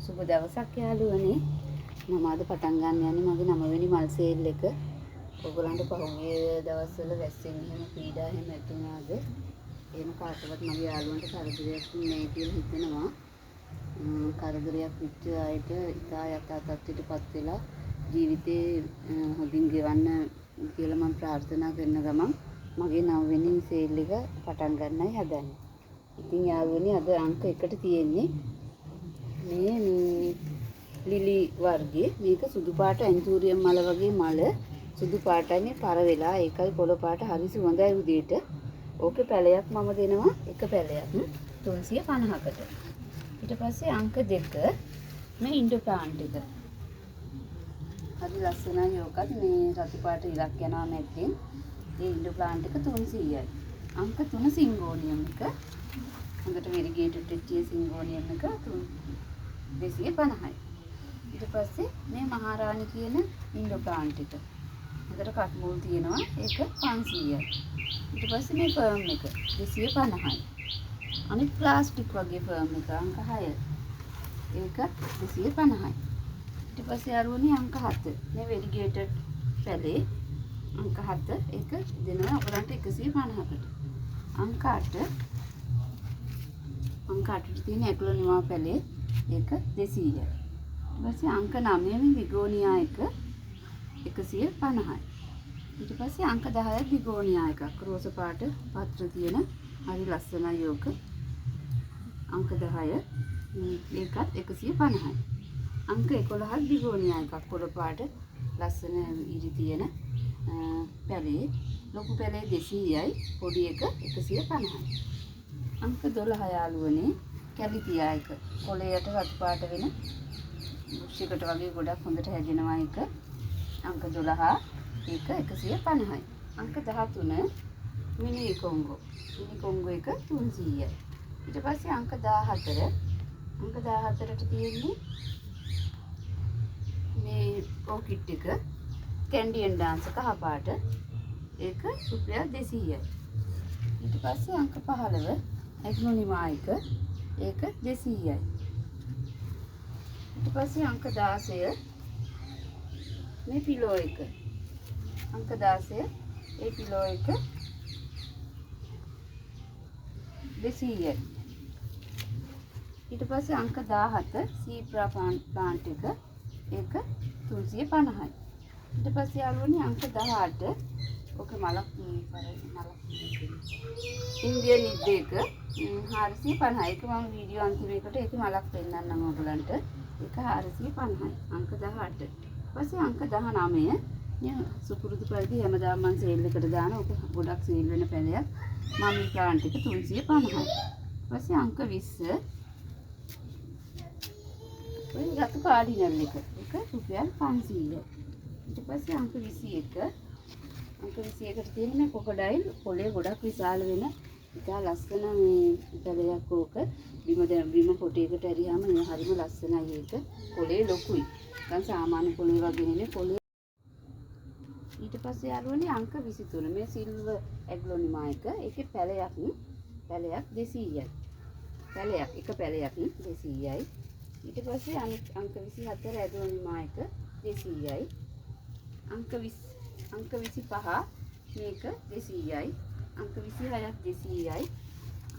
සුබ දවසක් යාළුවනේ. මම අද පටන් ගන්න යන්නේ මගේ 9 වෙනි මල් සේල් එක. ඔයගොල්ලන්ට පහුගිය දවස්වල වැස්සෙන් එහෙම පීඩා එහෙම ඇති වුණාද? එහෙම කාටවත් මගේ යාළුවන්ට කරදරයක් නැහැ කියලා හිතෙනවා. කරදරයක් විච්ච අයට ඉතා යථා තත්ත්වයටපත් වෙලා ජීවිතේ හොඳින් ගෙවන්න කියලා මම ප්‍රාර්ථනා කරන ගමන් මගේ 9 වෙනි සේල් එක පටන් ගන්නයි හදන්නේ. ඉතින් යාළුවනේ අද අංක 1ට තියෙන්නේ මේ ලිලි වර්ගයේ මේක සුදු පාට ඇන්තූරියම් මල වගේ මල සුදු පාටයි මේ පර වෙලා ඒකයි පොළ පාට හරි සුවඳයි උදේට. ඕකේ පැලයක් මම දෙනවා එක පැලයක් 350කට. ඊට පස්සේ අංක 2 මේ ඉන්ඩෝ ප්ලාන්ට් එක. හරි ලස්සනයි ඕකත් මේ රතු පාට ඉලක් යනවා මැද්දෙන්. ඒ ඉන්ඩෝ ප්ලාන්ට් එක 300යි. අංක 3 සිංගෝනියම් එක. හොඳට වෙරිගේටඩ් වෙච්ච සිංගෝනියම් එක 250යි. ඊට පස්සේ මේ මහාරාණි කියන ඉන්ඩෝ ප්ලාන්ට් එක. හොඳට කට්මුල් තියෙනවා ඒක 500යි. ඊට පස්සේ මේ ෆර්ම් එක 250යි. අනිත් ප්ලාස්ටික් වගේ ෆර්ම් එක අංක 6. ඒක 250යි. ඊට පස්සේ අරුණි අංක 7. මේ වෙරිගේටඩ් පැලේ අංක 7 ඒක දෙනවා ඔයගලන්ට 150කට. අංක 8 අංක 8ට තියෙන ඇකුල නිවා පැලේ ඒක 200යි. ඊට පස්සේ අංක 9 මේ විගෝනියා එක 150යි. ඊට පස්සේ අංක 10 විගෝනියා එකක් රෝස පාට පත්‍ර තියෙන හරි ලස්සනයි යෝක. අංක 10 ඒකත් 150යි. අංක 11 විගෝනියා එකක් පොළ පාට ලස්සන ඉරි තියෙන පැලේ ලොකු පැලේ 200යි පොඩි එක 150යි. අංක 12 යාළුවනේ කැලිතියා එක කොළයට රතු පාට වෙන බුෂ්යකට වගේ ගොඩක් හොඳට හැදෙනවා එක. අංක 12 ඒක 150යි. අංක 13 මිනි කොංගෝ එක 300යි. ඊට පස්සේ අංක 14ට තියෙන්නේ මේ ඕකිඩ් එක කැන්ඩියන් ඩාන්ස් කහ පාට ඒක රුපියල් 200යි. ඊට පස්සේ අංක 15 ඇග්නොනිමා එක ඒක 200යි. ඊට පස්සේ අංක 16 මේ පිලෝ එක. අංක 16 ඒ පිලෝ එක 200යි. ඊට පස්සේ අංක 17 සීප්‍රා ප්ලාන්ට් එක ඒක 350යි. ඊට පස්සේ යාළුවනේ අංක 18 ඔක මලක් ඉන්දියන් නිද්ද එක 450යි. ඒක මම වීඩියෝ අන්තිමේකට ඒක මලක් පෙන්නන්නම් ඔයගලන්ට. ඒක 450යි. අංක 18. ඊපස්සේ අංක 19 මේ සුපුරුදු පරිදි හැමදාම මම සේල් එකට දාන ඔක ගොඩක් සේල් වෙන පැලයක්. මම ප්ලාන්ට් එක 350යි. ඊපස්සේ අංක 20 ඔය රතු කාඩිනල් එක. ඒක රුපියල් 500යි. ඊට පස්සේ අංක 21 අංක 21ට තියෙන මේ කොකඩයිල් පොලේ ගොඩක් විශාල වෙන ඉතා ලස්සන මේ පැලයක් ඕක. බිම පොටේකට ඇරියාම මේ හරිම ලස්සනයි ඒක. පොලේ ලොකුයි. නිකන් සාමාන්‍ය පොලේ වගේ නෙමෙයි පොලේ. ඊට පස්සේ යාළුවනේ අංක 23 මේ සිල්වර් ඇග්ලොනිමා එක. ඒකේ පැලයක් 200යි. එක පැලයක් 200යි. ඊට පස්සේ අංක 24 ඇග්ලොනිමා එක 200යි. අංක 25 මේක 200යි. අංක 26ක් 200යි.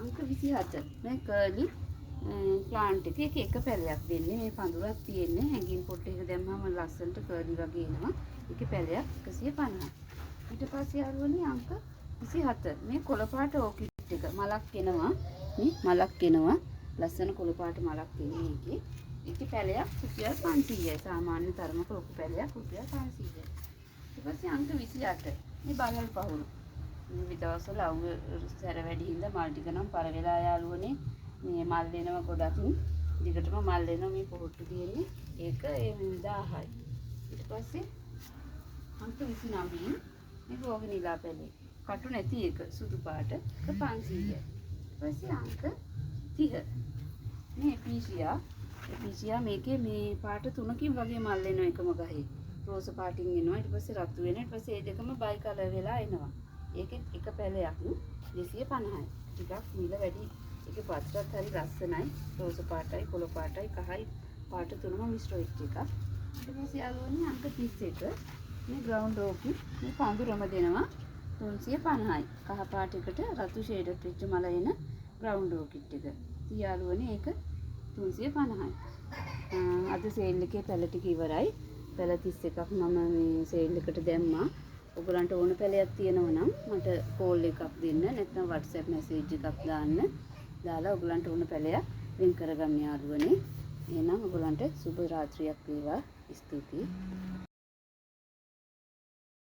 අංක 27 මේ කර්ලි ප්ලාන්ට් එක එක පැලයක් දෙන්නේ. මේ පඳුරක් තියෙන්නේ හැංගින් පොට් එක දැම්මම ලස්සනට කර්ලි වගේ එනවා. ඒකේ පැලයක් 150යි. ඊට පස්සේ යාළුවනේ අංක 27 මේ කොළ පාට ඕකිඩ් එක මලක් එනවා. මේ මලක් එනවා. ලස්සන කොළ පාට මලක් එන්නේ ඒකේ. ඒකේ පැලයක් රුපියල් 500යි. සාමාන්‍ය තරමක ලොකු පැලයක් රුපියල් 500යි. ඊට පස්සේ අංක 28 මේ බලල් පහුණු. මේ දවස්වල සැර වැඩි හින්දා මල් ටික නම් පර වෙලා යාළුවනේ. මේ මල් දෙනවා ගොඩක්. දිගටම මල් දෙනවා මේ පොහොට්ටු තියෙන්නේ. ඒක 1000යි. ඊට පස්සේ අංක 29 මේ ගෝගනිලා පැලේ. කටු නැති එක සුදු පාට ඒක 500යි. ඊට පස්සේ අංක 30 මේ එපීසියා මේකේ මේ පාට තුනකින් වගේ මල් එනවා එකම ගහේ. රෝස පාටින් එනවා ඊට පස්සේ රතු වෙනවා ඊට පස්සේ ඒ දෙකම බයි කලර් වෙලා එනවා. ඒකේ එක පැලයක් 250යි. ටිකක් මිල වැඩි. ඒකේ පත්‍රත් හරි ලස්සනයි. රෝස පාටයි, කොළ පාටයි, කහයි පාට තුනම මිශ්‍ර වෙච්ච එකක්. ඊට පස්සේ යාළුවනේ අංක 31 මේ ග්‍රවුන්ඩ් ඕකේ මේ පඳුරම දෙනවා 350යි. කහ පාටයකට රතු ෂේඩ් වෙච්ච මල එන ග්‍රවුන්ඩ් ඕකිට් එක. ඉතින් යාළුවනේ ඒක 350යි. අද සේල් එකේ පැල ටික ඉවරයි. පැල 31ක් මම මේ සේල් එකට දැම්මා. ඔයගලන්ට ඕන පැලයක් තියෙනවා නම් මට කෝල් එකක් දෙන්න නැත්නම් WhatsApp මැසේජ් එකක් දාන්න. දාලා ඔයගලන්ට ඕන පැලයක් වෙන් කරගන්න යාළුවනේ. එහෙනම් ඔයගලන්ට සුබ රාත්‍රියක් වේවා. ස්තුතියි.